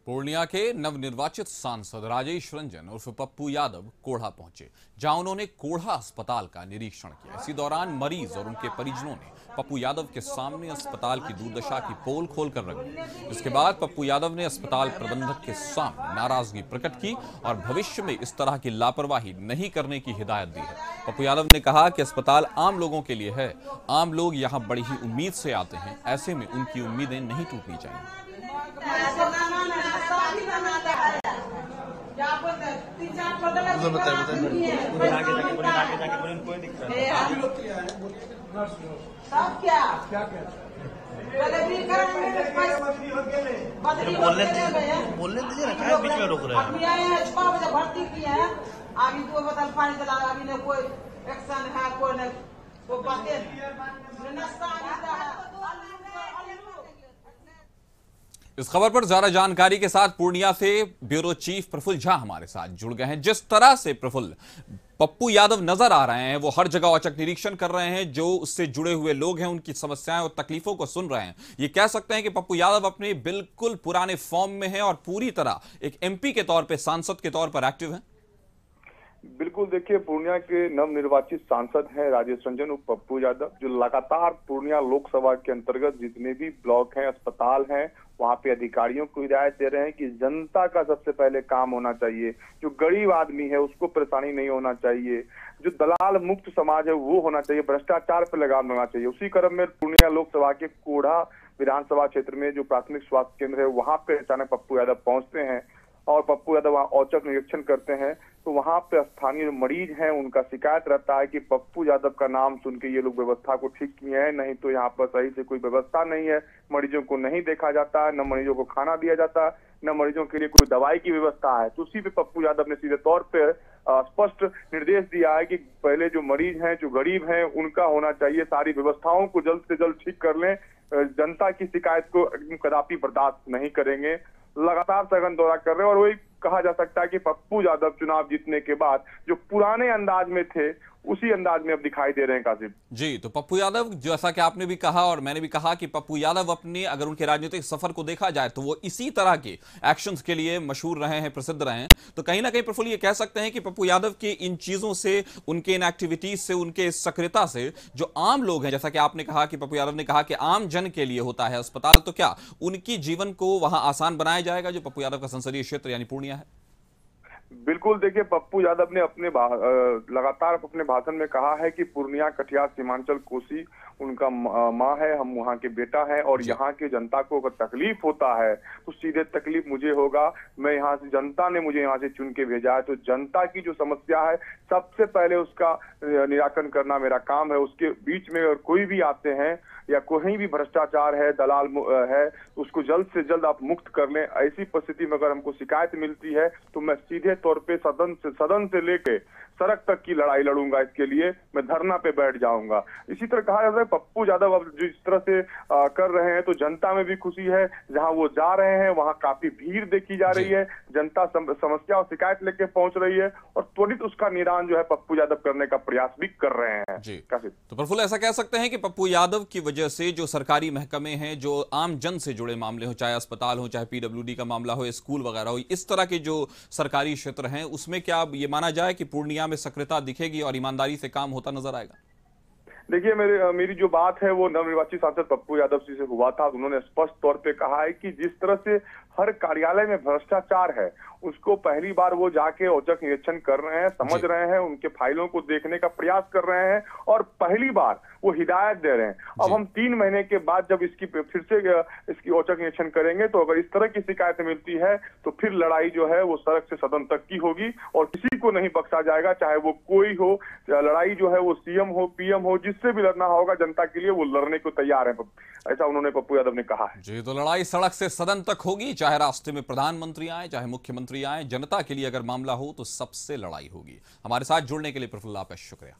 पूर्णिया के नवनिर्वाचित सांसद राजेश रंजन उर्फ पप्पू यादव कोढ़ा पहुंचे, जहां उन्होंने कोढ़ा अस्पताल का निरीक्षण किया। इसी दौरान मरीज और उनके परिजनों ने पप्पू यादव के सामने अस्पताल की दुर्दशा की पोल खोलकर रख दी। इसके बाद पप्पू यादव ने अस्पताल प्रबंधक के सामने नाराजगी प्रकट की और भविष्य में इस तरह की लापरवाही नहीं करने की हिदायत दी है। पप्पू यादव ने कहा कि अस्पताल आम लोगों के लिए है, आम लोग यहाँ बड़ी ही उम्मीद से आते हैं, ऐसे में उनकी उम्मीदें नहीं टूटनी चाहिए। बोलने दीजिए ना, क्या बीच में रोक रहे हैं। 6 बजे भर्ती किए हैं, अभी 2 बोतल पानी चला, अभी न कोई एक्शन है, कोई न कोई बातें नाश्ता है। इस खबर पर ज्यादा जानकारी के साथ पूर्णिया से ब्यूरो चीफ प्रफुल्ल झा हमारे साथ जुड़ गए हैं। जिस तरह से प्रफुल्ल पप्पू यादव नजर आ रहे हैं, वो हर जगह औचक निरीक्षण कर रहे हैं, जो उससे जुड़े हुए लोग हैं उनकी समस्याएं और तकलीफों को सुन रहे हैं। ये कह सकते हैं कि पप्पू यादव अपने बिल्कुल पुराने फॉर्म में है और पूरी तरह एक एमपी के तौर पर, सांसद के तौर पर एक्टिव है। बिल्कुल, देखिए, पूर्णिया के नवनिर्वाचित सांसद हैं राजेश रंजन उर्फ पप्पू यादव, जो लगातार पूर्णिया लोकसभा के अंतर्गत जितने भी ब्लॉक हैं, अस्पताल हैं, वहां पे अधिकारियों को हिदायत दे रहे हैं कि जनता का सबसे पहले काम होना चाहिए। जो गरीब आदमी है उसको परेशानी नहीं होना चाहिए, जो दलाल मुक्त समाज है वो होना चाहिए, भ्रष्टाचार पर लगाम लगना चाहिए। उसी क्रम में पूर्णिया लोकसभा के कोढ़ा विधानसभा क्षेत्र में जो प्राथमिक स्वास्थ्य केंद्र है वहां पे अचानक पप्पू यादव पहुंचते हैं और पप्पू यादव वहाँ औचक निरीक्षण करते हैं। तो वहां पे स्थानीय जो मरीज हैं उनका शिकायत रहता है कि पप्पू यादव का नाम सुन के ये लोग व्यवस्था को ठीक किए हैं, नहीं तो यहाँ पर सही से कोई व्यवस्था नहीं है, मरीजों को नहीं देखा जाता है, न मरीजों को खाना दिया जाता है, न मरीजों के लिए कोई दवाई की व्यवस्था है। तो उसी पे पप्पू यादव ने सीधे तौर पर स्पष्ट निर्देश दिया है कि पहले जो मरीज हैं, जो गरीब हैं, उनका होना चाहिए, सारी व्यवस्थाओं को जल्द से जल्द ठीक कर लें, जनता की शिकायत को कदापि बर्दाश्त नहीं करेंगे। लगातार सघन दौरा कर रहे हैं और वही कहा जा सकता है कि पप्पू यादव चुनाव जीतने के बाद जो पुराने अंदाज में थे उसी अंदाज में अब दिखाई दे रहे हैं। कासिम जी, तो पप्पू यादव, जैसा कि आपने भी कहा और मैंने भी कहा कि पप्पू यादव अपने, अगर उनके राजनीतिक सफर को देखा जाए तो वो इसी तरह के एक्शंस के लिए मशहूर रहे हैं, प्रसिद्ध रहे हैं। तो कहीं ना कहीं प्रफुल्ल ये कह सकते हैं कि पप्पू यादव के इन चीजों से, उनके इन एक्टिविटीज से, उनके सक्रियता से जो आम लोग हैं, जैसा कि आपने कहा कि पप्पू यादव ने कहा कि आम जन के लिए होता है अस्पताल, तो क्या उनकी जीवन को वहां आसान बनाया जाएगा जो पप्पू यादव का संसदीय क्षेत्र यानी पूर्णिया है? बिल्कुल, देखिए, पप्पू यादव ने अपने लगातार अपने भाषण में कहा है कि पूर्णिया, कटिहार, सीमांचल, कोसी उनका माँ है, हम वहाँ के बेटा हैं और यहाँ के जनता को अगर तकलीफ होता है तो सीधे तकलीफ मुझे होगा। मैं यहाँ से, जनता ने मुझे यहाँ से चुन के भेजा है, तो जनता की जो समस्या है सबसे पहले उसका निराकरण करना मेरा काम है। उसके बीच में अगर कोई भी आते हैं या कोई भी भ्रष्टाचार है, दलाल है, उसको जल्द से जल्द आप मुक्त कर लें। ऐसी परिस्थिति में अगर हमको शिकायत मिलती है तो मैं सीधे तौर पे सदन से लेके सड़क तक की लड़ाई लड़ूंगा। इसके लिए मैं धरना पे बैठ जाऊंगा। इसी तरह कहा जाता है पप्पू यादव अब जिस तरह से कर रहे हैं तो जनता में भी खुशी है। जहां वो जा रहे हैं वहां काफी भीड़ देखी जा रही है, जनता समस्या और शिकायत लेके पहुंच रही है और त्वरित उसका निदान जो है पप्पू यादव करने का प्रयास भी कर रहे हैं। जी, तो प्रफुल्ल, ऐसा कह सकते हैं कि पप्पू यादव की वजह से जो सरकारी महकमे हैं, जो आम जन से जुड़े मामले हो, चाहे अस्पताल हो, चाहे पीडब्ल्यूडी का मामला हो, स्कूल वगैरह हो, इस तरह के जो सरकारी क्षेत्र हैं उसमें क्या ये माना जाए कि पूर्णिया में सक्रियता दिखेगी और ईमानदारी से काम होता नजर आएगा? देखिए, मेरी जो बात है वो नवनिर्वाचित सांसद पप्पू यादव जी से हुआ था। उन्होंने स्पष्ट तौर पे कहा है कि जिस तरह से हर कार्यालय में भ्रष्टाचार है उसको पहली बार वो जाके औचक निरीक्षण कर रहे हैं, समझ रहे हैं, उनके फाइलों को देखने का प्रयास कर रहे हैं और पहली बार वो हिदायत दे रहे हैं। अब हम 3 महीने के बाद जब इसकी फिर से इसकी औचक निरीक्षण करेंगे तो अगर इस तरह की शिकायत मिलती है तो फिर लड़ाई जो है वो सड़क से सदन तक की होगी और किसी को नहीं बख्शा जाएगा, चाहे वो कोई हो। लड़ाई जो है वो सीएम हो, पीएम हो, जिससे भी लड़ना होगा जनता के लिए वो लड़ने को तैयार है, ऐसा उन्होंने पप्पू यादव ने कहा है। जी, तो लड़ाई सड़क से सदन तक होगी, चाहे रास्ते में प्रधानमंत्री आए, चाहे मुख्यमंत्री आए, जनता के लिए अगर मामला हो तो सबसे लड़ाई होगी। हमारे साथ जुड़ने के लिए प्रफुल्ल, आपका शुक्रिया।